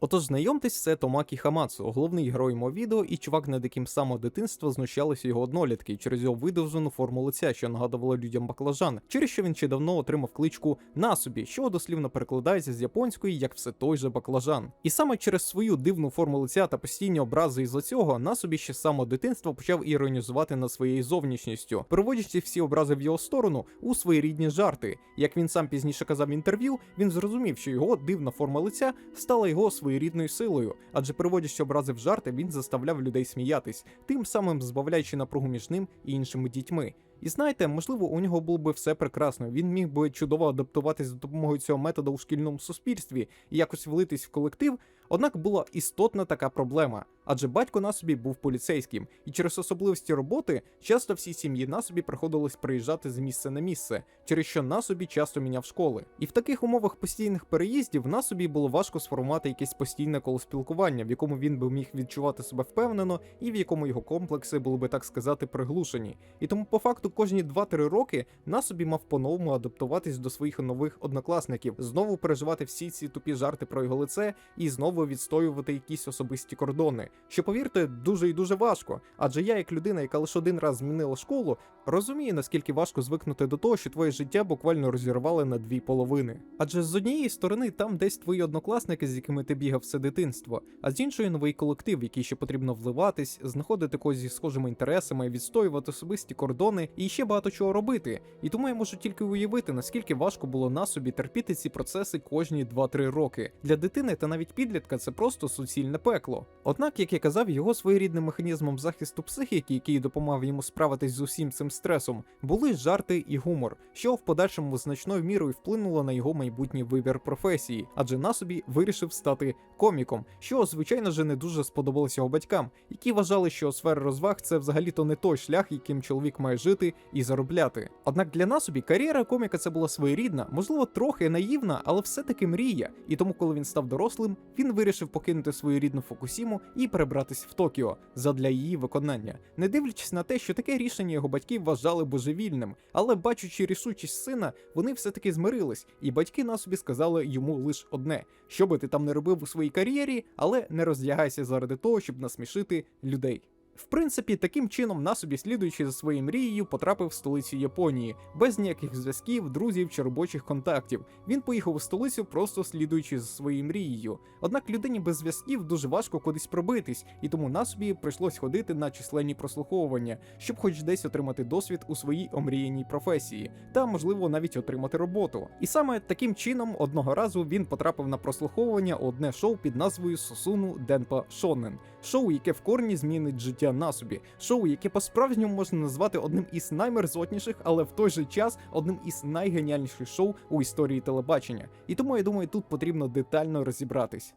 Отож, знайомтесь, це Томакі Хамацу, головний герой мого відео і чувак, над яким з самого дитинства знущалися його однолітки через його видовжену форму лиця, що нагадувало людям баклажан, через що він ще давно отримав кличку «на собі», що дослівно перекладається з японської як «все той же баклажан». І саме через свою дивну форму лиця та постійні образи із-за цього на собі ще з самого дитинства почав іронізувати над своєю зовнішністю, переводячи всі образи в його сторону у своєрідні жарти. Як він сам пізніше казав в інтерв'ю, він зрозумів, що його дивна форма лиця стала його своєрідною силою, адже переводячи образи в жарти, він заставляв людей сміятись, тим самим збавляючи напругу між ним і іншими дітьми. І знаєте, можливо, у нього було би все прекрасно, він міг би чудово адаптуватись за допомогою цього методу у шкільному суспільстві і якось влитись в колектив, однак була істотна така проблема. Адже батько на собі був поліцейським, і через особливості роботи часто всі сім'ї на собі приходилось приїжджати з місця на місце, через що на собі часто міняв школи. І в таких умовах постійних переїздів на собі було важко сформувати якесь постійне коло спілкування, в якому він би міг відчувати себе впевнено і в якому його комплекси були би, так сказати, приглушені. І тому по факту кожні 2-3 роки на собі мав по-новому адаптуватись до своїх нових однокласників, знову переживати всі ці тупі жарти про його лице і знову відстоювати якісь особисті кордони. Що, повірте, дуже і дуже важко, адже я, як людина, яка лише один раз змінила школу, розумію, наскільки важко звикнути до того, що твоє життя буквально розірвали на дві половини. Адже з однієї сторони там десь твої однокласники, з якими ти бігав все дитинство, а з іншої новий колектив, в який ще потрібно вливатись, знаходити когось зі схожими інтересами, відстоювати особисті кордони і ще багато чого робити. І тому я можу тільки уявити, наскільки важко було на собі терпіти ці процеси кожні 2-3 роки. Для дитини та навіть підлітка це просто суцільне пекло. Однак, як я казав, його своєрідним механізмом захисту психіки, який допомагав йому справитись з усім цим стресом, були жарти і гумор, що в подальшому значною мірою вплинуло на його майбутній вибір професії, адже на собі вирішив стати коміком, що, звичайно ж, не дуже сподобалося його батькам, які вважали, що сфера розваг – це взагалі-то не той шлях, яким чоловік має жити і заробляти. Однак для на собі кар'єра коміка це була своєрідна, можливо, трохи наївна, але все-таки мрія, і тому, коли він став дорослим, він вирішив покинути свою рідну Фукусіму і перебратись в Токіо задля її виконання, не дивлячись на те, що таке рішення його батьки вважали божевільним, але бачучи рішучість сина, вони все-таки змирились, і батьки на собі сказали йому лише одне: що би ти там не робив у своїй кар'єрі, але не роздягайся заради того, щоб насмішити людей. В принципі, таким чином на собі, слідуючи за своєю мрією, потрапив в столицю Японії, без ніяких зв'язків, друзів чи робочих контактів. Він поїхав у столицю, просто слідуючи за своєю мрією. Однак людині без зв'язків дуже важко кудись пробитись, і тому на собі прийшлось ходити на численні прослуховування, щоб хоч десь отримати досвід у своїй омріяній професії, та, можливо, навіть отримати роботу. І саме таким чином одного разу він потрапив на прослуховування у одне шоу під назвою Сосуну Денпа Шонен. Шоу, яке в корні змінить життя на собі. Шоу, яке по-справжньому можна назвати одним із наймерзотніших, але в той же час одним із найгеніальніших шоу у історії телебачення. І тому, я думаю, тут потрібно детально розібратись.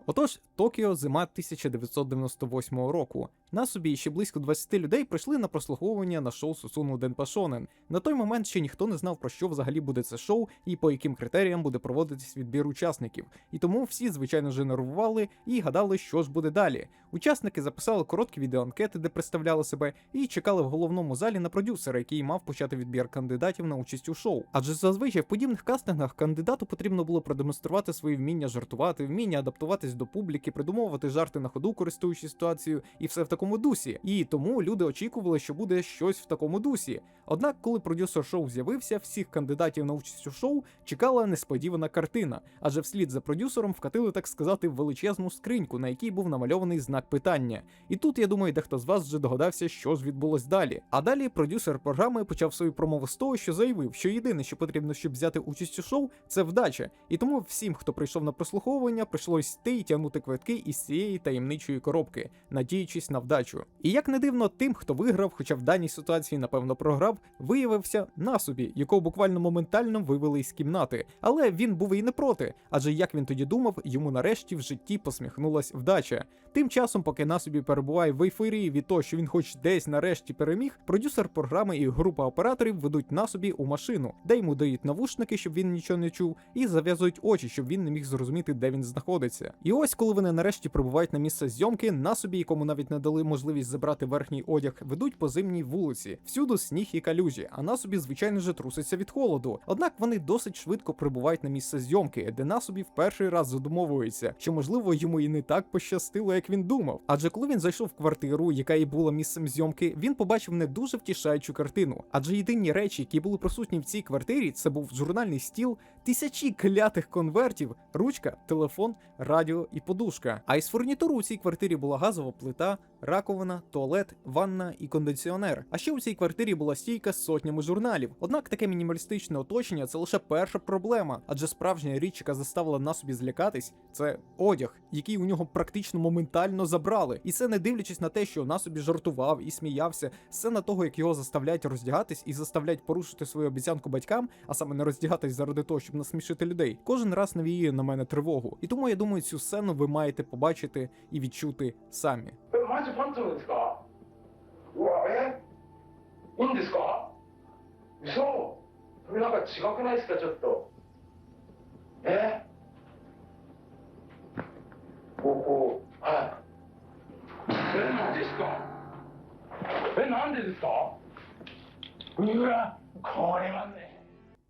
Отож, Токіо, зима 1998 року. Насобі ще близько 20 людей прийшли на прослуховування на шоу Сусуну Денпа Шонен. На той момент ще ніхто не знав, про що взагалі буде це шоу і по яким критеріям буде проводитись відбір учасників. І тому всі, звичайно ж, нервували і гадали, що ж буде далі. Учасники записали короткі відеоанкети, де представляли себе, і чекали в головному залі на продюсера, який мав почати відбір кандидатів на участь у шоу. Адже зазвичай в подібних кастингах кандидату потрібно було продемонструвати свої вміння жартувати, вміння адаптуватись до публіки, придумовувати жарти на ходу, користуючись ситуацією, і все в такому дусі. І тому люди очікували, що буде щось в такому дусі. Однак, коли продюсер шоу з'явився, всіх кандидатів на участь у шоу чекала несподівана картина, адже вслід за продюсером вкатили, так сказати, величезну скриньку, на якій був намальований знак питання. І тут, я думаю, дехто з вас вже догадався, що ж відбулось далі. А далі продюсер програми почав свою промову з того, що заявив, що єдине, що потрібно, щоб взяти участь у шоу, це вдача. І тому всім, хто прийшов на прослуховування, прийшлось йти і тягнути квитки із цієї таємничої коробки, надіючись на вдачу. І як не дивно, тим, хто виграв, хоча в даній ситуації, напевно, програв, виявився Насобі, якого буквально моментально вивели із кімнати. Але він був і не проти, адже, як він тоді думав, йому нарешті в житті посміхнулась вдача. Тим часом, поки Насобі перебуває в ейфорії від того, що він хоч десь нарешті переміг, продюсер програми і група операторів ведуть Насобі у машину, де йому дають навушники, щоб він нічого не чув, і зав'язують очі, щоб він не міг зрозуміти, де він знаходиться. І ось, коли вони нарешті прибувають на місце зйомки, Насобі, якому навіть не дали можливість забрати верхній одяг, ведуть по зимній вулиці. Всюди сніг і калюжі, а Насобі, звичайно ж, труситься від холоду. Однак вони досить швидко прибувають на місце зйомки, де Насобі в перший раз задумовується, що, можливо, йому і не так пощастило, як він думав. Адже коли він зайшов в квартиру, яка і була місцем зйомки, він побачив не дуже втішаючу картину. Адже єдині речі, які були присутні в цій квартирі, це був журнальний стіл, тисячі клятих конвертів, ручка, телефон, радіо і подушка. А із фурнітуру у цій квартирі була газова плита, раковина, туалет, ванна і кондиціонер. А ще у цій квартирі була стійка з сотнями журналів. Однак таке мінімалістичне оточення – це лише перша проблема, адже справжня річ, яка заставила Насобі злякатись, це одяг, який у нього практично моментально забрали. І це не дивлячись на те, що Насобі жартував і сміявся, сцена того, як його заставляють роздягатись і заставляють порушити свою обіцянку батькам, а саме не роздягатись заради того, щоб насмішити людей, кожен раз навіює на мене тривогу. І тому я думаю, цю сцену ви маєте побачити і відчути самі. マジパンツですかうわいいんですか嘘それなんか違くないですかちょっとこうはいなんでですかなんでですかうわこれはね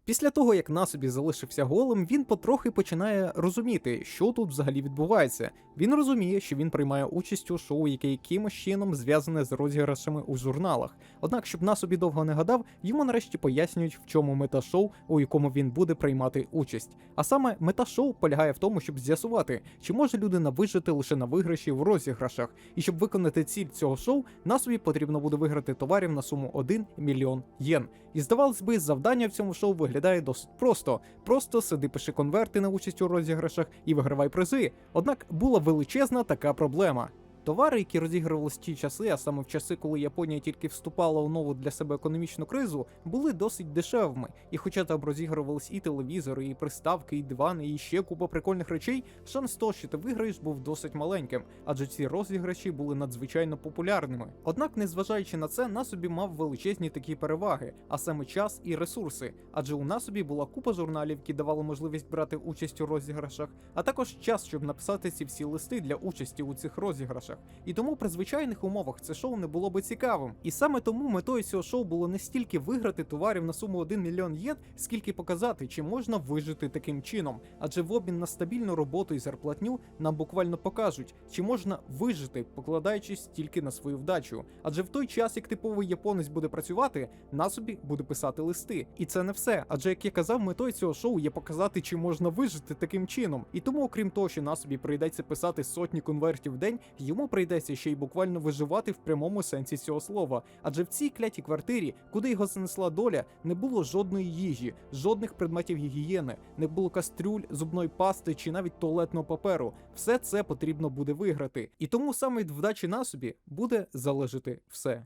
Після того, як Насобі залишився голим, він потрохи починає розуміти, що тут взагалі відбувається. Він розуміє, що він приймає участь у шоу, яке якимось чином зв'язане з розіграшами у журналах. Однак, щоб Насобі довго не гадав, йому нарешті пояснюють, в чому мета шоу, у якому він буде приймати участь. А саме, мета шоу полягає в тому, щоб з'ясувати, чи може людина вижити лише на виграші в розіграшах. І щоб виконати ціль цього шоу, Насобі потрібно буде виграти товарів на суму 1 мільйон єн. І здавалось би, завдання в цьому шоу виглядає досить просто. Просто сиди, пиши конверти на участь у розіграшах і вигравай призи. Однак була величезна така проблема. Товари, які розігрувались в ті часи, а саме в часи, коли Японія тільки вступала у нову для себе економічну кризу, були досить дешевими. І хоча там розігрувались і телевізори, і приставки, і дивани, і ще купа прикольних речей, шанс того, що ти виграєш, був досить маленьким, адже ці розіграші були надзвичайно популярними. Однак, незважаючи на це, Насобі мав величезні такі переваги, а саме час і ресурси, адже у Насобі була купа журналів, які давали можливість брати участь у розіграшах, а також час, щоб написати ці всі листи для участі у цих розіграшах. І тому при звичайних умовах це шоу не було би цікавим. І саме тому метою цього шоу було не стільки виграти товарів на суму 1 мільйон єн, скільки показати, чи можна вижити таким чином. Адже в обмін на стабільну роботу і зарплатню нам буквально покажуть, чи можна вижити, покладаючись тільки на свою вдачу. Адже в той час, як типовий японець буде працювати, Насобі буде писати листи. І це не все. Адже, як я казав, метою цього шоу є показати, чи можна вижити таким чином. І тому, окрім того, що Насобі прийдеться писати сотні конвертів в день, йому прийдеться ще й буквально виживати в прямому сенсі цього слова. Адже в цій клятій квартирі, куди його занесла доля, не було жодної їжі, жодних предметів гігієни, не було кастрюль, зубної пасти чи навіть туалетного паперу. Все це потрібно буде виграти. І тому саме від вдачі Насобі буде залежати все.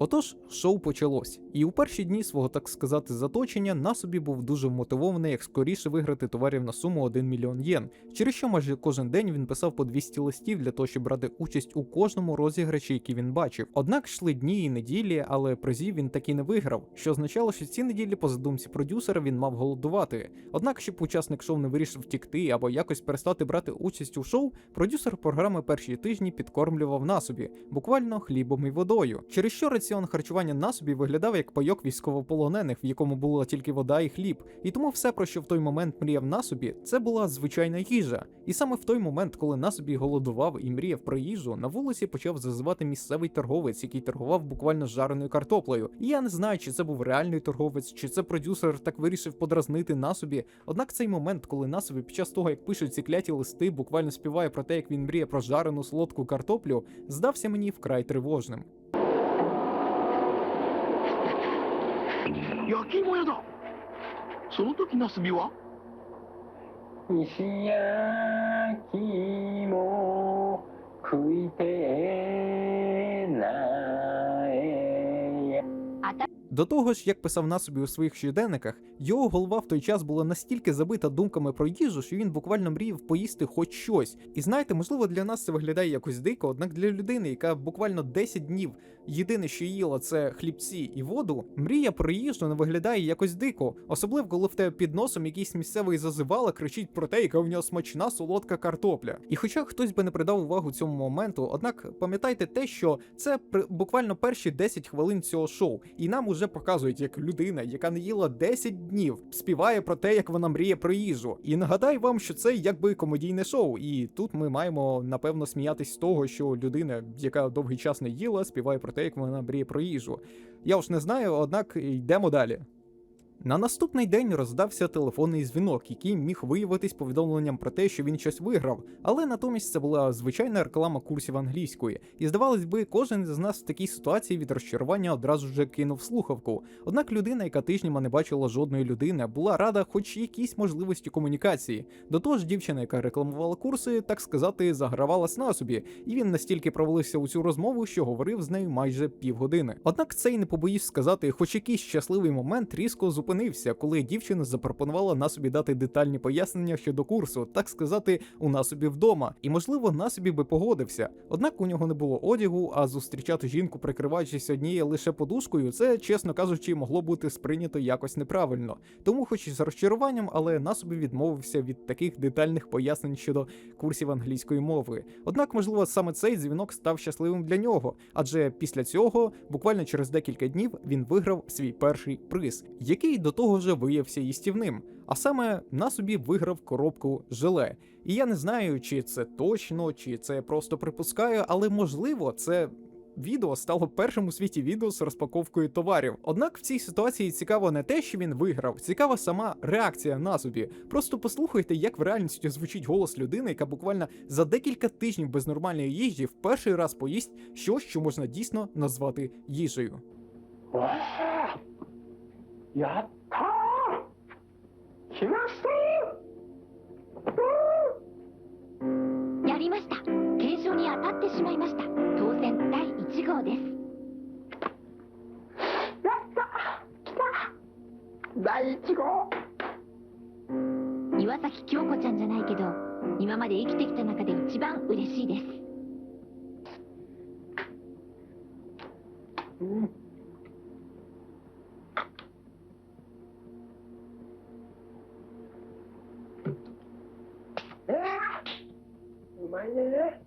Отож, шоу почалось, і у перші дні свого, так сказати, заточення Насобі був дуже вмотивований як скоріше виграти товарів на суму 1 мільйон єн, через що майже кожен день він писав по 200 листів для того, щоб брати участь у кожному розіграші, який він бачив. Однак йшли дні і неділі, але призів він таки не виграв, що означало, що ці неділі, по задумці продюсера, він мав голодувати. Однак, щоб учасник шоу не вирішив втікти або якось перестати брати участь у шоу, продюсер програми перші тижні підкормлював Насобі, буквально хлібом і водою, через що раціон харчування Насобі виглядав як пайок військовополонених, в якому була тільки вода і хліб. І тому все, про що в той момент мріяв Насобі, це була звичайна їжа. І саме в той момент, коли Насобі голодував і мріяв про їжу, на вулиці почав зазивати місцевий торговець, який торгував буквально жареною картоплею. І я не знаю, чи це був реальний торговець, чи це продюсер так вирішив подразнити Насобі. Однак цей момент, коли Насобі під час того, як пишуть ці кляті листи, буквально співає про те, як він мріє про жарену солодку картоплю, здався мені вкрай тривожним. 焼き芋屋だ。その時ナスビは石焼き芋食いてえなえ До того ж, як писав Насобі у своїх щоденниках, його голова в той час була настільки забита думками про їжу, що він буквально мріяв поїсти хоч щось. І знаєте, можливо, для нас це виглядає якось дико, однак для людини, яка буквально 10 днів єдине, що їла, це хлібці і воду, мрія про їжу не виглядає якось дико, особливо коли в тебе під носом якийсь місцевий зазивала кричить про те, яка в нього смачна солодка картопля. І хоча хтось би не придав увагу цьому моменту, однак пам'ятайте те, що це буквально перші 10 хвилин цього шоу, і нам уже показують, як людина, яка не їла 10 днів, співає про те, як вона мріє про їжу. І нагадаю вам, що це якби комедійне шоу, і тут ми маємо, напевно, сміятись з того, що людина, яка довгий час не їла, співає про те, як вона мріє про їжу. Я ж не знаю, однак йдемо далі. На наступний день роздався телефонний дзвінок, який міг виявитись повідомленням про те, що він щось виграв, але натомість це була звичайна реклама курсів англійської. І здавалось би, кожен з нас в такій ситуації від розчарування одразу ж кинув слухавку. Однак людина, яка тижнями не бачила жодної людини, була рада хоч якійсь можливості комунікації. До того ж, дівчина, яка рекламувала курси, так сказати, загравалась на собі, і він настільки провалився у цю розмову, що говорив з нею майже півгодини. Однак цей, не побоюсь сказати, хоч якийсь щасливий момент різко зупинився, коли дівчина запропонувала Насобі дати детальні пояснення щодо курсу, так сказати, у Насобі вдома. І, можливо, Насобі би погодився. Однак у нього не було одягу, а зустрічати жінку, прикриваючись однією лише подушкою, це, чесно кажучи, могло бути сприйнято якось неправильно. Тому, хоч і з розчаруванням, але Насобі відмовився від таких детальних пояснень щодо курсів англійської мови. Однак, можливо, саме цей дзвінок став щасливим для нього, адже після цього, буквально через декілька днів, він виграв свій перший приз, який до того ж виявився їстівним. А саме Насобі виграв коробку желе. І я не знаю, чи це точно, чи це я просто припускаю, але можливо це відео стало першим у світі відео з розпаковкою товарів. Однак в цій ситуації цікаво не те, що він виграв, цікава сама реакція Насобі. Просто послухайте, як в реальності звучить голос людини, яка буквально за декілька тижнів без нормальної їжі в перший раз поїсть щось, що можна дійсно назвати їжею. やったー来ましたーやりました。検証に当たってしまいました。当選第1号です。やった来た第1号岩崎京子ちゃんじゃないけど、今まで生きてきた中で一番嬉しいです。うまいね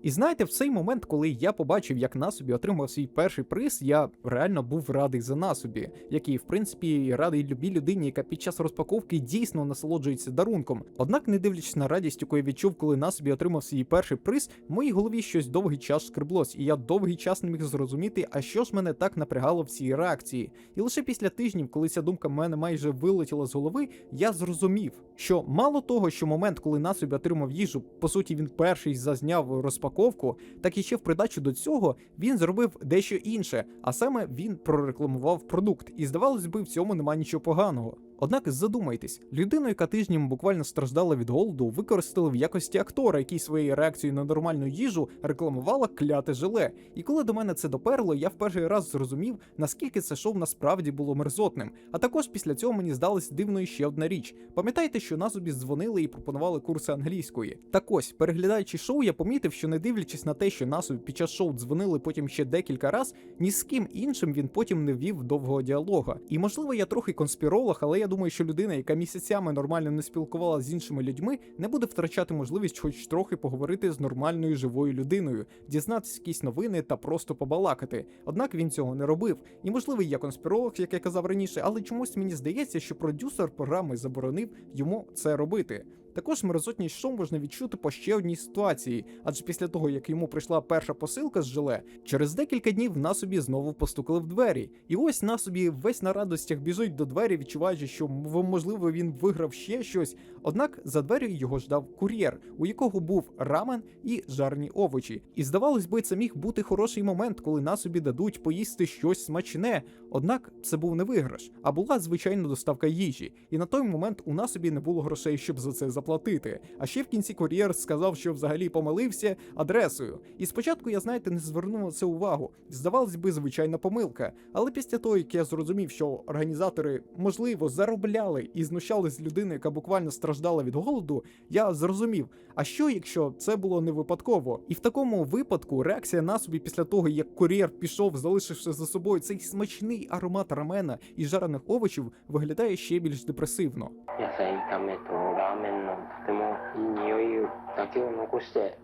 І знаєте, в цей момент, коли я побачив, як Насобі отримав свій перший приз, я реально був радий за Насобі, який, в принципі, радий любій людині, яка під час розпаковки дійсно насолоджується дарунком. Однак, не дивлячись на радість, яку я відчув, коли Насобі отримав свій перший приз, в моїй голові щось довгий час скреблось, і я довгий час не міг зрозуміти, а що ж мене так напрягало в цій реакції. І лише після тижнів, коли ця думка в мене майже вилетіла з голови, я зрозумів, що мало того, що момент, коли Насобі отримав їжу, по суті, він перший зазняв розпаковку, так і ще в придачу до цього він зробив дещо інше, а саме він прорекламував продукт. І здавалось би, в цьому немає нічого поганого. Однак задумайтесь, людину, яка тижнями буквально страждала від голоду, використали в якості актора, який своєю реакцією на нормальну їжу рекламувала кляте желе. І коли до мене це доперло, я в перший раз зрозумів, наскільки це шоу насправді було мерзотним. А також після цього мені здалась дивною ще одна річ. Пам'ятаєте, що Насобі дзвонили і пропонували курси англійської? Так ось, переглядаючи шоу, я помітив, що не дивлячись на те, що Насобі під час шоу дзвонили потім ще декілька раз, ні з ким іншим він потім не вів довгого діалога. І можливо я трохи конспіролог, але я думаю, що людина, яка місяцями нормально не спілкувалася з іншими людьми, не буде втрачати можливість хоч трохи поговорити з нормальною живою людиною, дізнатися якісь новини та просто побалакати. Однак він цього не робив. І можливо я конспіролог, як я казав раніше, але чомусь мені здається, що продюсер програми заборонив йому це робити. Також мерзотність шоу можна відчути по ще одній ситуації, адже після того, як йому прийшла перша посилка з желе, через декілька днів Насобі знову постукали в двері. І ось Насобі весь на радостях біжить до двері, відчуваючи, що можливо він виграв ще щось. Однак за дверю його ждав кур'єр, у якого був рамен і жарні овочі. І здавалось би, це міг бути хороший момент, коли Насобі дадуть поїсти щось смачне. Однак це був не виграш, а була звичайна доставка їжі. І на той момент у Насобі не було грошей, щоб за це заплатити. А ще в кінці кур'єр сказав, що взагалі помилився адресою. І спочатку я, знаєте, не звернув на це увагу. Здавалось би, звичайна помилка. Але після того, як я зрозумів, що організатори, можливо, заробляли і знущались з людини, яка буквально страждала від голоду, я зрозумів, а що, якщо це було не випадково? І в такому випадку реакція Насобі після того, як кур'єр пішов, залишивши за собою цей смачний аромат рамена і жарених овочів, виглядає ще більш депресивно. 野菜炒めとラーメンのとてもいい匂いだけを残して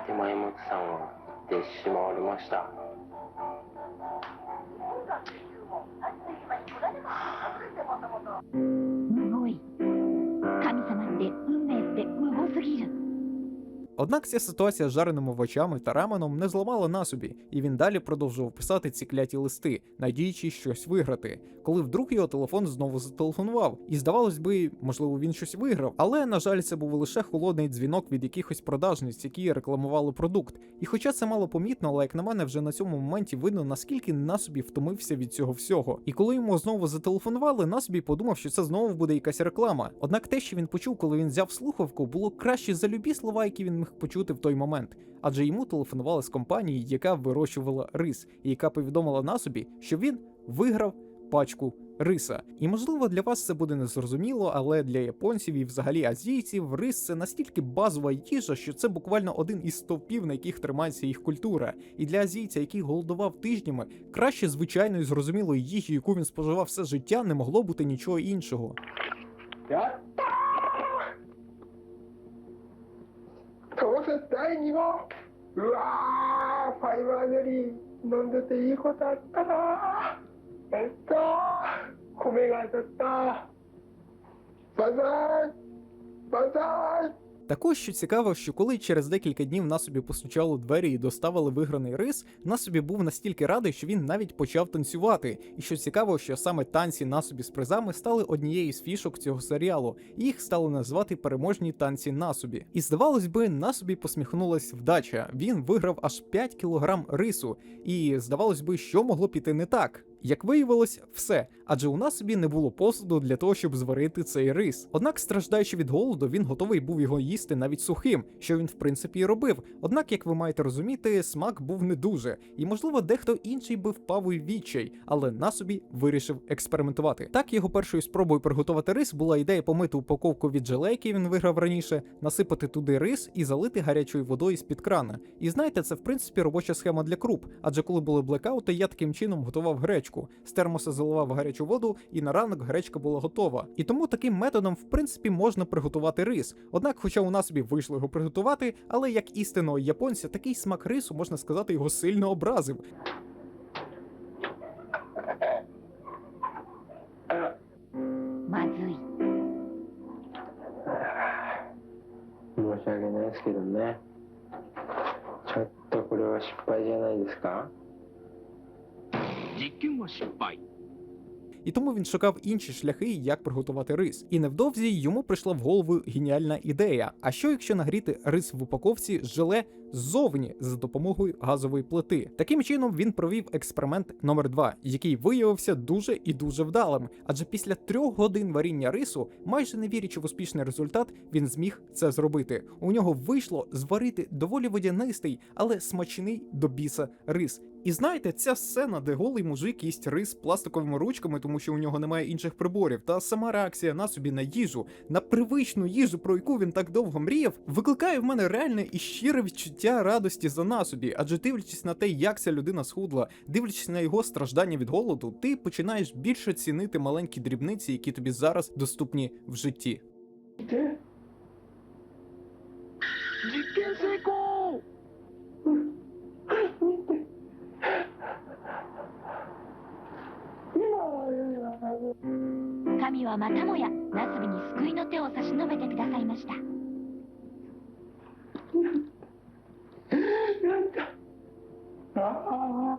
手前本さんは行ってしまわれました。むごい。神様って運命って無謀すぎる。 Однак ця ситуація з жареними овочами та раменом не зламала Насобі, і він далі продовжував писати ці кляті листи, надіючись щось виграти, коли вдруг його телефон знову зателефонував. І здавалось би, можливо, він щось виграв, але, на жаль, це був лише холодний дзвінок від якихось продажниць, які рекламували продукт. І хоча це мало помітно, але як на мене, вже на цьому моменті видно, наскільки Насобі втомився від цього всього. І коли йому знову зателефонували, Насобі подумав, що це знову буде якась реклама. Однак те, що він почув, коли він взяв слухавку, було краще за любі слова, які він міг почути в той момент. Адже йому телефонували з компанії, яка вирощувала рис, і яка повідомила Насобі, що він виграв пачку риса. І можливо для вас це буде незрозуміло, але для японців і взагалі азійців рис це настільки базова їжа, що це буквально один із стовпів, на яких тримається їх культура. І для азійця, який голодував тижнями, краще звичайної зрозумілої їжі, яку він споживав все життя, не могло бути нічого іншого. やったー！当選第2号。うわー、ファイバーゼリー飲んでていいことあったなー。やったー。米が当たったー。バザーイバザーイ。 Також, що цікаво, що коли через декілька днів Насобі постучали у двері і доставили виграний рис, Насобі був настільки радий, що він навіть почав танцювати. І що цікаво, що саме танці Насобі з призами стали однією з фішок цього серіалу, і їх стали називати переможні танці Насобі. І здавалось би, Насобі посміхнулась вдача. Він виграв аж 5 кілограм рису. І здавалось би, що могло піти не так. Як виявилось, все, адже у Насобі не було посуду для того, щоб зварити цей рис. Однак, страждаючи від голоду, він готовий був його їсти навіть сухим, що він в принципі і робив. Однак, як ви маєте розуміти, смак був не дуже, і можливо дехто інший би впав у відчай, але Насобі вирішив експериментувати. Так, його першою спробою приготувати рис була ідея помити упаковку від желе, який він виграв раніше, насипати туди рис і залити гарячою водою з-під крана. І знаєте, це в принципі робоча схема для круп, адже коли були блекаути, я таким чином готував гречку. З термоса заливав гарячу воду, і на ранок гречка була готова. І тому таким методом, в принципі, можна приготувати рис. Однак, хоча у Насобі вийшло його приготувати, але як істинного японця, такий смак рису, можна сказати, його сильно образив. まずい。申し訳ないですけどね。ちょっとこれは失敗じゃないですか？実験は失敗。і тому він шукав інші шляхи, як приготувати рис. І невдовзі йому прийшла в голову геніальна ідея. А що якщо нагріти рис в упаковці з желе ззовні за допомогою газової плити? Таким чином він провів експеримент номер 2, який виявився дуже і дуже вдалим. Адже після 3 годин варіння рису, майже не вірячи в успішний результат, він зміг це зробити. У нього вийшло зварити доволі водянистий, але смачний до біса рис. І знаєте, ця сцена, де голий мужик їсть рис пластиковими ручками, тому що у нього немає інших приборів, та сама реакція на собі на їжу, на привичну їжу, про яку він так довго мріяв, викликає в мене реальне і щире відчуття радості за насобі. Адже дивлячись на те, як ця людина схудла, дивлячись на його страждання від голоду, ти починаєш більше цінити маленькі дрібниці, які тобі зараз доступні в житті. 実験成功。神はまたもやナスビに救いの手を差し伸べてくださいました。やった。あ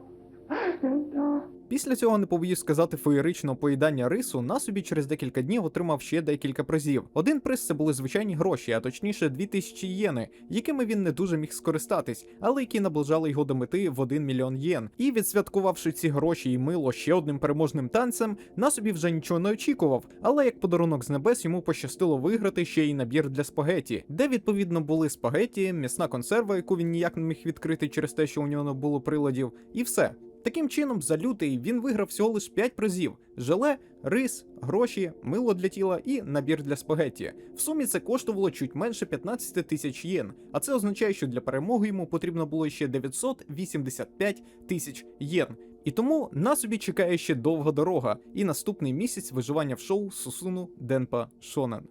あ、やった。 Після цього, не побоюсь сказати, феєричного поїдання рису, Насобі через декілька днів отримав ще декілька призів. Один приз — це були звичайні гроші, а точніше 2000 єни, якими він не дуже міг скористатись, але які наближали його до мети в 1 мільйон єн. І відсвяткувавши ці гроші і мило ще одним переможним танцем, Насобі вже нічого не очікував, але як подарунок з небес йому пощастило виграти ще й набір для спагеті, де відповідно були спагеті, м'ясна консерва, яку він ніяк не міг відкрити через те, що у нього не було приладів, і все. Таким чином, за лютий він виграв всього лиш 5 призів: желе, рис, гроші, мило для тіла і набір для спагетті. В сумі це коштувало чуть менше 15 тисяч єн, а це означає, що для перемоги йому потрібно було ще 985 тисяч єн. І тому Насобі чекає ще довга дорога і наступний місяць виживання в шоу Сусуну Денпа Шонен.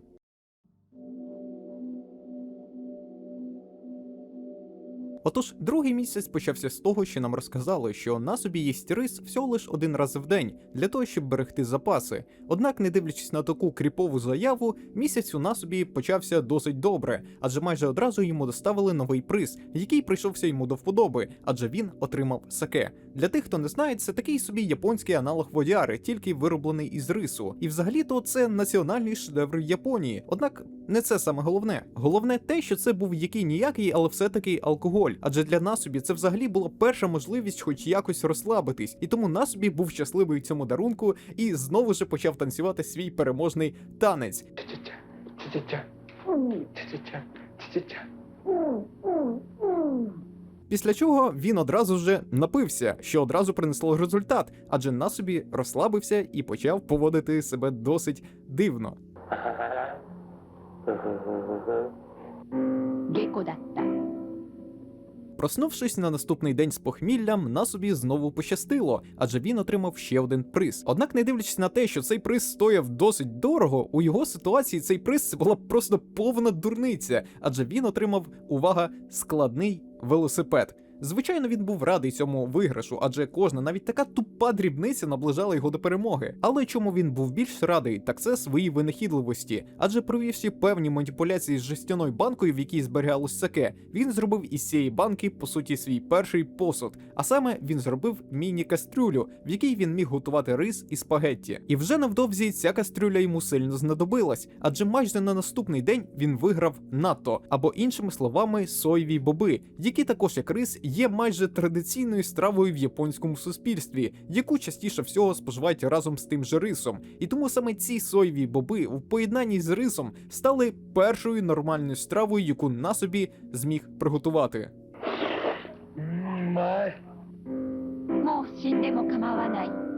Отож, другий місяць почався з того, що нам розказали, що Насобі їсть рис всього лиш 1 раз в день, для того, щоб берегти запаси. Однак, не дивлячись на таку кріпову заяву, місяць у Насобі почався досить добре, адже майже одразу йому доставили новий приз, який прийшовся йому до вподоби, адже він отримав саке. Для тих, хто не знає, це такий собі японський аналог водяри, тільки вироблений із рису. І взагалі-то це національний шедевр Японії. Однак, не це саме головне. Головне те, що це був який-ніякий, але все-таки алкоголь. Адже для Насобі це взагалі була перша можливість хоч якось розслабитись. І тому Насобі був щасливий в цьому дарунку і знову ж почав танцювати свій переможний танець. Після чого він одразу ж напився, що одразу принесло результат, адже Насобі розслабився і почав поводити себе досить дивно. 下戸だった。 Проснувшись на наступний день з похміллям, Насобі знову пощастило, адже він отримав ще один приз. Однак, не дивлячись на те, що цей приз стояв досить дорого, у його ситуації цей приз — це була просто повна дурниця, адже він отримав, увага, складний велосипед. Звичайно, він був радий цьому виграшу, адже кожна, навіть така тупа дрібниця наближала його до перемоги. Але чому він був більш радий, так це своїй винахідливості. Адже провівши певні маніпуляції з жестяною банкою, в якій зберігалось саке, він зробив із цієї банки, по суті, свій перший посуд. А саме, він зробив міні-кастрюлю, в якій він міг готувати рис і спагетті. І вже невдовзі ця кастрюля йому сильно знадобилась, адже майже на наступний день він виграв натто, або іншими словами, соєві боби, які також як рис є майже традиційною стравою в японському суспільстві, яку частіше всього споживають разом з тим же рисом. І тому саме ці соєві боби у поєднанні з рисом стали першою нормальною стравою, яку Насобі зміг приготувати. うまい。もう死んでも構わない。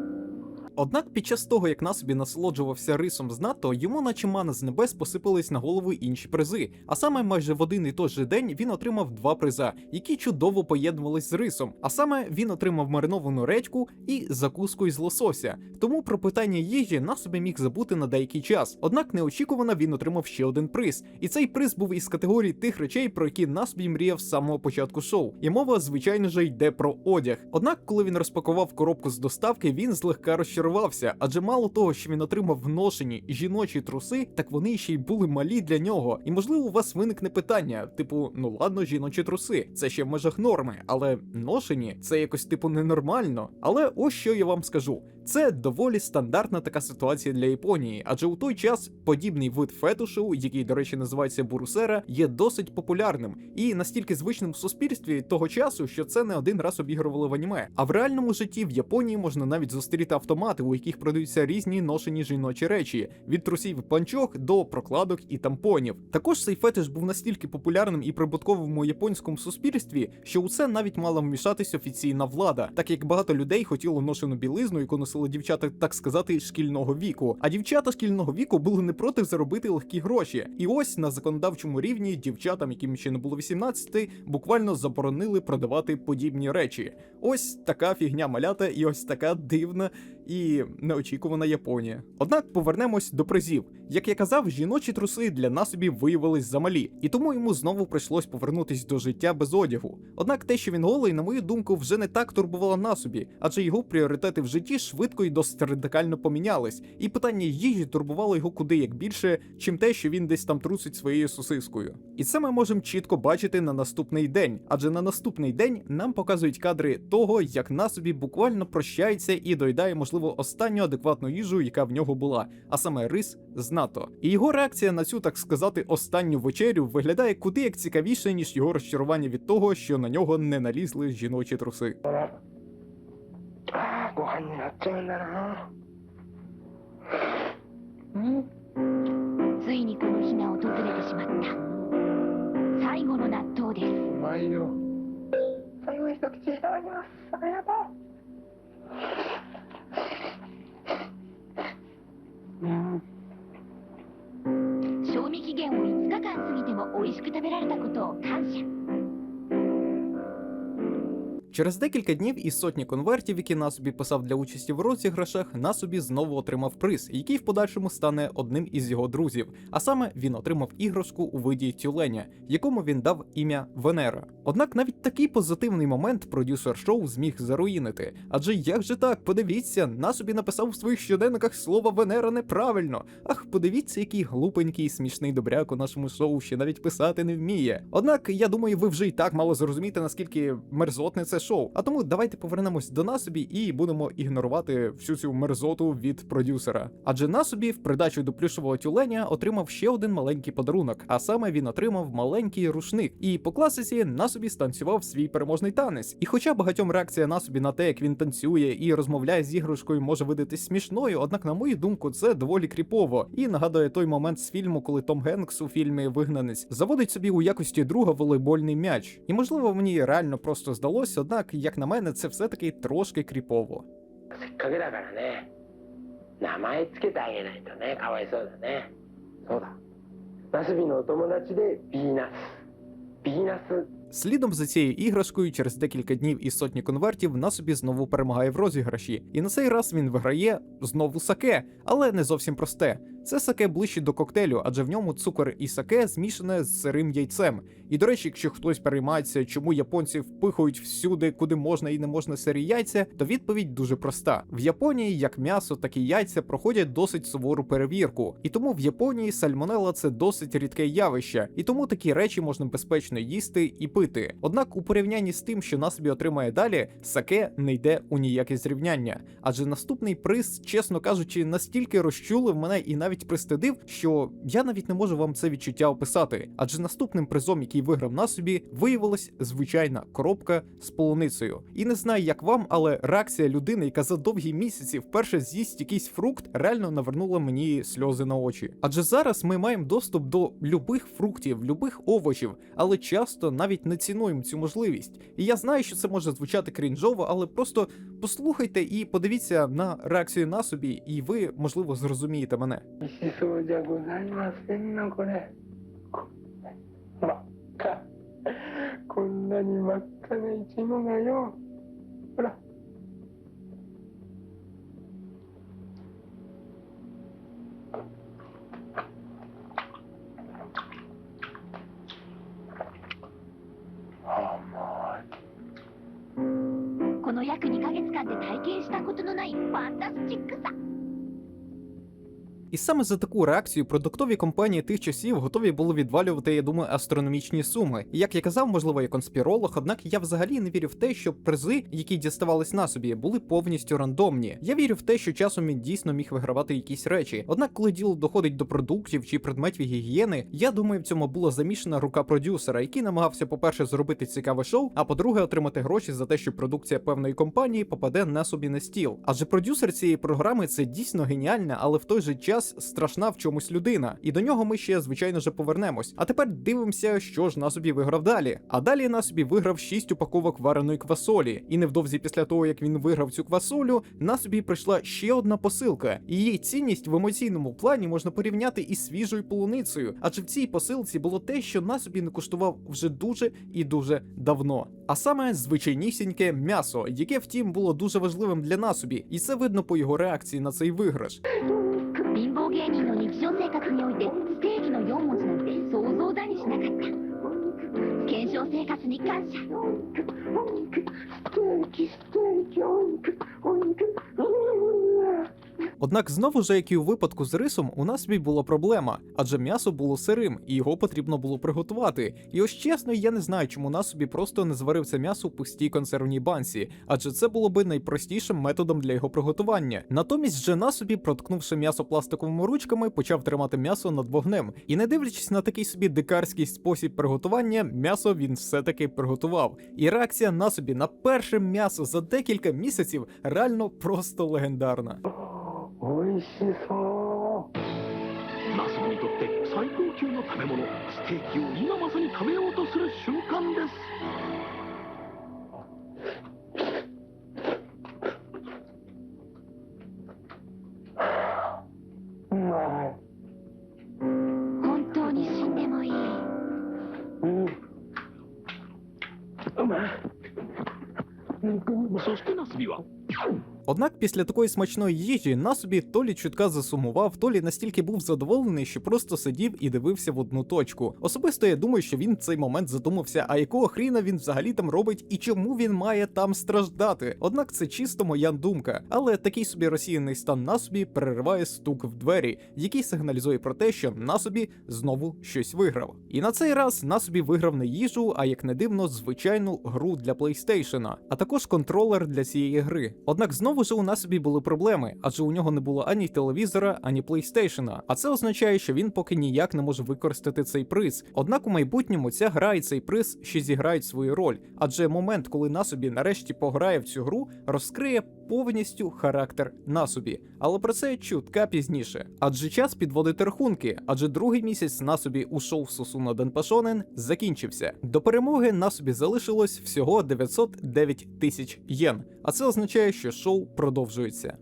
Однак під час того, як Насобі насолоджувався рисом з натто, йому наче мана з небес посипались на голову інші призи. А саме майже в один і той же день він отримав 2 приза, які чудово поєднувались з рисом. А саме він отримав мариновану редьку і закуску із лосося. Тому про питання їжі Насобі міг забути на деякий час. Однак неочікувано він отримав ще один приз. І цей приз був із категорії тих речей, про які Насобі мріяв з самого початку шоу. І мова, звичайно ж, йде про одяг. Однак, коли він розпакував коробку з доставки, він злегка розчарувався, адже мало того, що він отримав ношені жіночі труси, так вони ще й були малі для нього. І можливо у вас виникне питання, типу, ну ладно, жіночі труси, це ще в межах норми, але ношені — це якось типу ненормально. Але ось що я вам скажу. Це доволі стандартна така ситуація для Японії, адже у той час подібний вид фетишу, який, до речі, називається бурусера, є досить популярним і настільки звичним в суспільстві того часу, що це не один раз обігрували в аніме. А в реальному житті в Японії можна навіть зустріти автомати, у яких продаються різні ношені жіночі речі, від трусів і панчох до прокладок і тампонів. Також цей фетиш був настільки популярним і прибутковим у японському суспільстві, що у це навіть мала вмішатись офіційна влада, так як багато людей хотіло ношену білизну, яку носили дівчата, так сказати, шкільного віку. А дівчата шкільного віку були не проти заробити легкі гроші. І ось на законодавчому рівні дівчатам, яким ще не було 18, буквально заборонили продавати подібні речі. Ось така фігня малята і ось така дивна і неочікувана Японія. Однак повернемось до призів. Як я казав, жіночі труси для насобі виявились замалі, і тому йому знову прийшлось повернутись до життя без одягу. Однак те, що він голий, на мою думку, вже не так турбувало насобі, адже його пріоритети в житті швидко і досить радикально помінялись, і питання їжі турбувало його куди як більше, чим те, що він десь там трусить своєю сосискою. І це ми можемо чітко бачити на наступний день, адже на наступний день нам показують кадри того, як насобі буквально прощається і доїдає, можливо, останню адекватну їжу, яка в нього була, а саме рис з НАТО. І його реакція на цю, так сказати, останню вечерю виглядає куди як цікавіше, ніж його розчарування від того, що на нього не налізли жіночі труси. ああ、ご飯になっちゃうんだな。ついにこの日が訪れてしまった最後の納豆です。うまいよ。最後に一口いただきます。ありがとう。賞味期限を5日間過ぎても美味しく食べられたことを感謝。 Через декілька днів із сотні конвертів, які Насобі писав для участі в розіграшах, Насобі знову отримав приз, який в подальшому стане одним із його друзів. А саме він отримав іграшку у виді тюленя, якому він дав ім'я Венера. Однак навіть такий позитивний момент продюсер шоу зміг заруїнити. Адже як же так, подивіться, Насобі написав у своїх щоденниках слово Венера неправильно. Ах, подивіться, який глупенький і смішний добряк у нашому шоу, ще навіть писати не вміє. Однак, я думаю, ви вже і так мало зрозуміти, наскільки мерзотне це шоу. А тому давайте повернемось до Насобі і будемо ігнорувати всю цю мерзоту від продюсера. Адже Насобі в придачу до плюшового тюленя отримав ще один маленький подарунок, а саме він отримав маленький рушник. І по класиці Насобі станцював свій переможний танець. І хоча багатьом реакція Насобі на те, як він танцює і розмовляє з іграшкою, може видатись смішною, однак, на мою думку, це доволі кріпово. І нагадує той момент з фільму, коли Том Генкс у фільмі «Вигнанець» заводить собі у якості друга волейбольний м'яч. І можливо мені реально просто здалося, однак, як на мене, це все-таки трошки кріпово. せっかくだからね、名前つけてあげないとね、かわいそうだね。そうだ。ナスビのお友達でビーナス。ビーナス。 Слідом за цією іграшкою через декілька днів із сотні конвертів Насобі знову перемагає в розіграші. І на цей раз він виграє знову саке, але не зовсім просте. Це саке ближче до коктейлю, адже в ньому цукор і саке змішане з сирим яйцем. І, до речі, якщо хтось переймається, чому японці впихують всюди, куди можна і не можна сирі яйця, то відповідь дуже проста. В Японії як м'ясо, так і яйця проходять досить сувору перевірку. І тому в Японії сальмонелла – це досить рідке явище. І тому такі речі можна безпечно їсти і пити. Однак у порівнянні з тим, що Насобі отримає далі, саке не йде у ніяке зрівняння. Адже наступний приз, чесно кажучи, настільки розчулив мене і навіть пристидив, що я навіть не можу вам це відчуття описати. Адже наступним призом, який виграв Насобі, виявилась звичайна коробка з полуницею. І не знаю, як вам, але реакція людини, яка за довгі місяці вперше з'їсть якийсь фрукт, реально навернула мені сльози на очі. Адже зараз ми маємо доступ до любих фруктів, любих овочів, але часто навіть не цінуємо цю можливість. І я знаю, що це може звучати крінжово, але просто послухайте і подивіться на реакцію Насобі, і ви, можливо, зрозумієте мене. 美味しそうじゃございませんの、これ。真っ赤。こんなに真っ赤なイチゴがよ。ほら。甘い。この約2ヶ月間で体験したことのないファンタスチックさ。І саме за таку реакцію продуктові компанії тих часів готові були відвалювати, я думаю, астрономічні суми. І як я казав, можливо, я конспіролог, однак я взагалі не вірю в те, що призи, які діставались на собі, були повністю рандомні. Я вірю в те, що часом він дійсно міг вигравати якісь речі. Однак, коли діло доходить до продуктів чи предметів гігієни, я думаю, в цьому була замішана рука продюсера, який намагався, по-перше, зробити цікаве шоу, а по-друге, отримати гроші за те, що продукція певної компанії попаде на собі на стіл. Адже продюсер цієї програми це дійсно геніальна, але в той же час страшна в чомусь людина. І до нього ми ще, звичайно ж, повернемось. А тепер дивимося, що ж на собі виграв далі. А далі на собі виграв 6 упаковок вареної квасолі. І невдовзі після того, як він виграв цю квасолю, на собі прийшла ще одна посилка. І її цінність в емоційному плані можна порівняти із свіжою полуницею. Адже в цій посилці було те, що на собі не куштував вже дуже і дуже давно. А саме звичайнісіньке м'ясо, яке, втім, було дуже важливим для Насобі. І це видно по його реакції на цей виграш. 貧乏芸人の日常生活においてステーキの4文字なんて想像だにしなかった検証生活に感謝Однак знову ж, як і у випадку з рисом, у Насобі була проблема, адже м'ясо було сирим, і його потрібно було приготувати. І ось чесно, я не знаю, чому Насобі просто не зварив це м'ясо в пустій консервній банці, адже це було би найпростішим методом для його приготування. Натомість же Насобі, проткнувши м'ясо пластиковими ручками, почав тримати м'ясо над вогнем. І не дивлячись на такий собі дикарський спосіб приготування, м'ясо він все-таки приготував. І реакція Насобі на перше м'ясо за декілька місяців реально просто легендарна. おいしそう。ナスビにとって最高級の食べ物、ステーキを今まさに食べようとする瞬間です。うまい。本当に死んでもいいうまい。そしてナスビは Однак після такої смачної їжі Насобі то лі чутка засумував, то лі настільки був задоволений, що просто сидів і дивився в одну точку. Особисто я думаю, що він в цей момент задумався, а якого хріна він взагалі там робить і чому він має там страждати. Однак це чисто моя думка. Але такий собі розсіяний стан Насобі перериває стук в двері, який сигналізує про те, що Насобі знову щось виграв. І на цей раз Насобі виграв не їжу, а як не дивно, звичайну гру для PlayStation, а також контролер для цієї гри. Однак знову ж у Насобі були проблеми, адже у нього не було ані телевізора, ані PlayStation, а це означає, що він поки ніяк не може використати цей приз. Однак у майбутньому ця гра і цей приз ще зіграють свою роль, адже момент, коли Насобі нарешті пограє в цю гру, розкриє повністю характер Насобі. Але про це чутка пізніше. Адже час підводити рахунки, адже другий місяць Насобі у шоу Сусуна Денпашонен закінчився. До перемоги Насобі залишилось всього 909 тисяч єн, а це означає, що шоу продовжується.